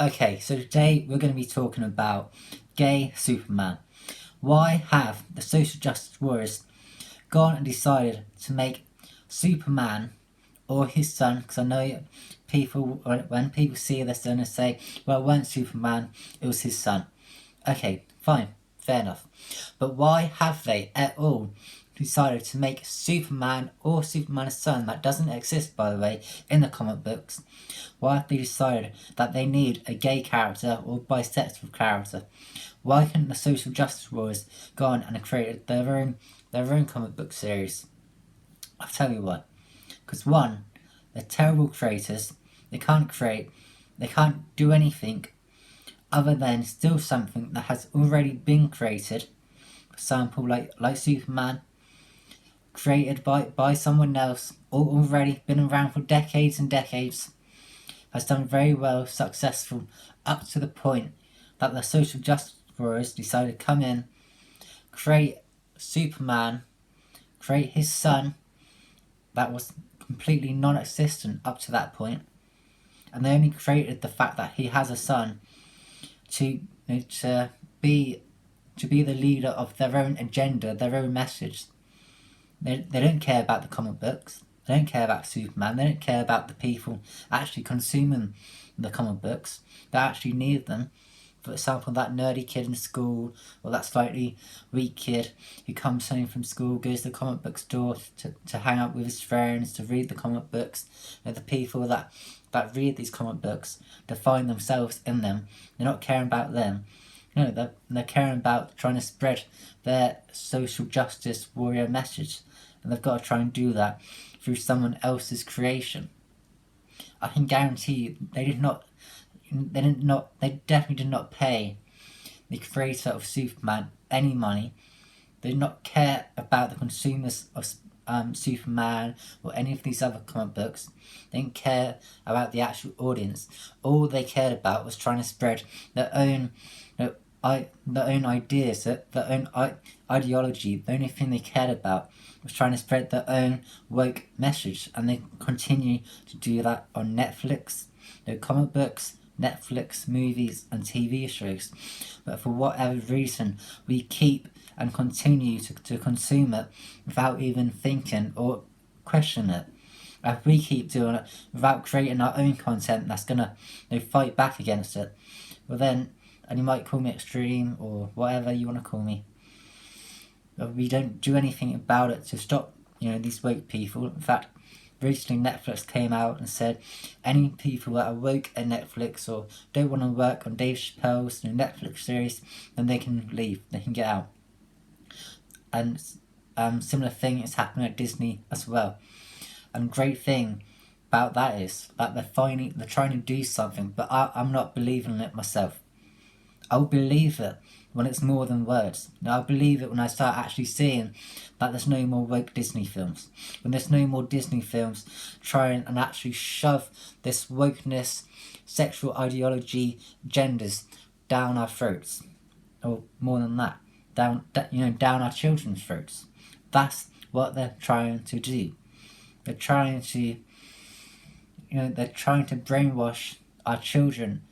Okay, so today we're going to be talking about gay Superman. Why have the social justice warriors gone and decided to make Superman or his son? Because I know people, when people see this, they're going to say, well, it wasn't Superman, it was his son. Okay, fine, fair enough. But why have they at all decided to make Superman or Superman's son, that doesn't exist by the way in the comic books, why have they decided that they need a gay character or bisexual character? Why couldn't the social justice warriors go on and created their own comic book series? I'll tell you why. Because one, they're terrible creators. They can't do anything other than steal something that has already been created. For example, like Superman, created by someone else, already been around for decades and decades, has done very well, successful, up to the point that the social justice warriors decided to come in, create Superman, create his son, that was completely non-existent up to that point, and they only created the fact that he has a son to be the leader of their own agenda, their own message. They don't care about the comic books. They don't care about Superman. They don't care about the people actually consuming the comic books that actually need them. For example, that nerdy kid in school, or that slightly weak kid who comes home from school, goes to the comic book store to hang out with his friends, to read the comic books. And the people that read these comic books, to find themselves in them. They're not caring about them. No, they're caring about trying to spread their social justice warrior message. And they've got to try and do that through someone else's creation. I can guarantee you they definitely did not pay the creator of Superman any money. They did not care about the consumers of Superman or any of these other comic books. They didn't care about the actual audience. All they cared about was trying to spread their own ideas, their own ideology. The only thing they cared about was trying to spread their own woke message, and they continue to do that on Netflix, comic books, Netflix, movies and TV shows. But for whatever reason, we keep and continue to consume it without even thinking or questioning it. If we keep doing it without creating our own content that's gonna fight back against it, well then, and you might call me extreme or whatever you want to call me, but we don't do anything about it to stop these woke people. In fact, recently Netflix came out and said any people that are woke at Netflix or don't want to work on Dave Chappelle's new Netflix series, then they can leave, they can get out. And similar thing is happening at Disney as well. And great thing about that is that they're trying to do something, but I'm not believing it myself. I'll believe it when it's more than words. I'll believe it when I start actually seeing that there's no more woke Disney films. When there's no more Disney films trying and actually shove this wokeness, sexual ideology, genders down our throats. Or more than that, down our children's throats. That's what they're trying to do. They're trying to brainwash our children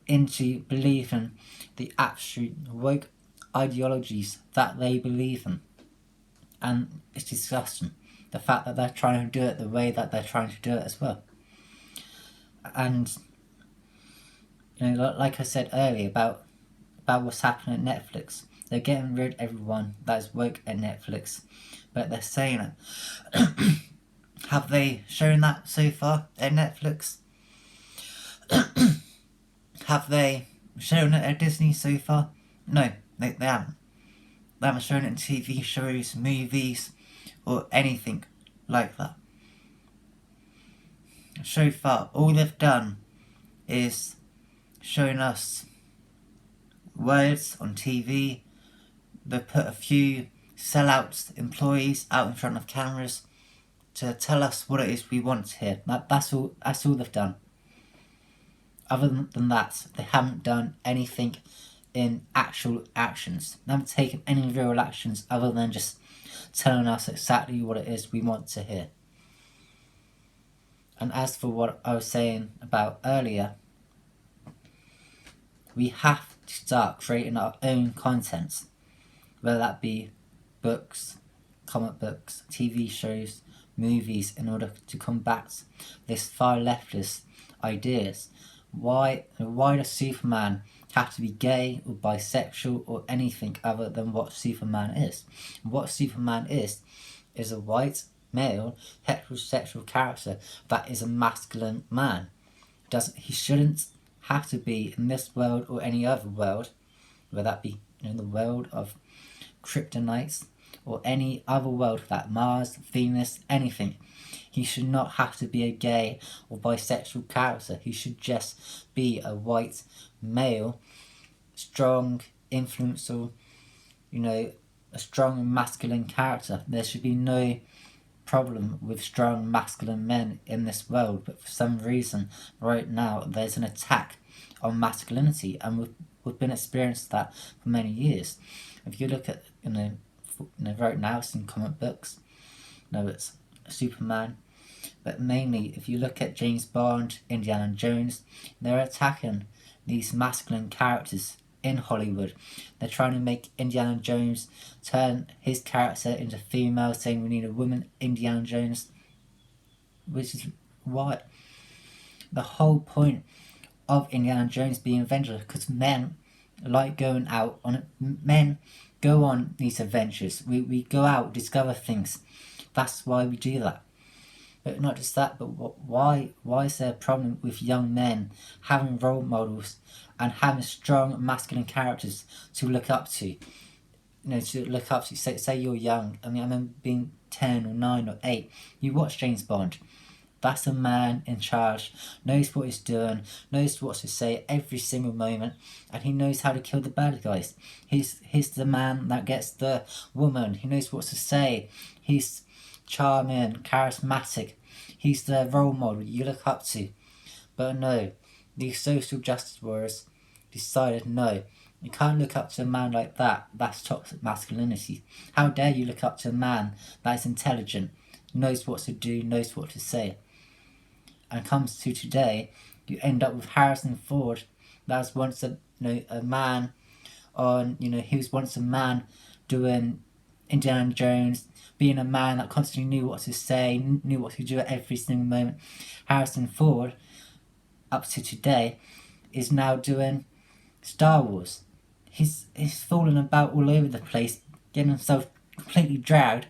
into believing the absolute woke ideologies that they believe in. And it's disgusting, the fact that they're trying to do it the way that they're trying to do it as well. And like I said earlier about what's happening at Netflix, they're getting rid of everyone that is woke at Netflix, but they're saying it. Have they shown that so far at Netflix? Have they shown it at Disney so far? No, they haven't. They haven't shown it in TV shows, movies, or anything like that. So far, all they've done is shown us words on TV. They put a few sellouts employees out in front of cameras to tell us what it is we want to hear. That's all they've done. Other than that, they haven't done anything in actual actions. They haven't taken any real actions other than just telling us exactly what it is we want to hear. And as for what I was saying about earlier, We have to start creating our own content, whether that be books, comic books, TV shows, movies, in order to combat this far leftist ideas. Why does Superman have to be gay or bisexual or anything other than what Superman is? What Superman is a white, male, heterosexual character that is a masculine man. He shouldn't have to be in this world or any other world, whether that be in the world of kryptonites or any other world, that Mars, Venus, anything. He should not have to be a gay or bisexual character. He should just be a white male, strong, influential, a strong masculine character. There should be no problem with strong masculine men in this world, but for some reason right now there's an attack on masculinity, and we've been experiencing that for many years. If you look at right now it's in comic books, it's Superman, but mainly if you look at James Bond, Indiana Jones, they're attacking these masculine characters in Hollywood. They're trying to make Indiana Jones turn his character into female, saying we need a woman Indiana Jones, which is what the whole point of Indiana Jones being invented, because men like going out on men go on these adventures. We go out, discover things. That's why we do that. But not just that, but why is there a problem with young men having role models and having strong masculine characters to look up to? Say you're young. I remember being 10 or 9 or 8. You watch James Bond. That's a man in charge, knows what he's doing, knows what to say every single moment, and he knows how to kill the bad guys. He's the man that gets the woman. He knows what to say. He's charming, charismatic. He's the role model you look up to. But no, these social justice warriors decided no, you can't look up to a man like that. That's toxic masculinity. How dare you look up to a man that is intelligent, knows what to do, knows what to say. And comes to today, you end up with Harrison Ford, that was once a man on, he was once a man doing Indiana Jones, being a man that constantly knew what to say, knew what to do at every single moment. Harrison Ford, up to today, is now doing Star Wars. He's falling about all over the place, getting himself completely dragged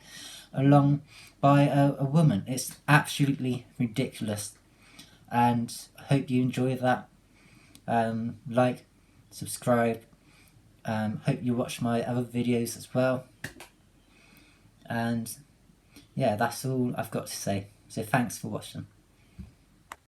along by a woman. It's absolutely ridiculous. And I hope you enjoy that. Like, subscribe. Hope you watch my other videos as well. And yeah, that's all I've got to say. So thanks for watching.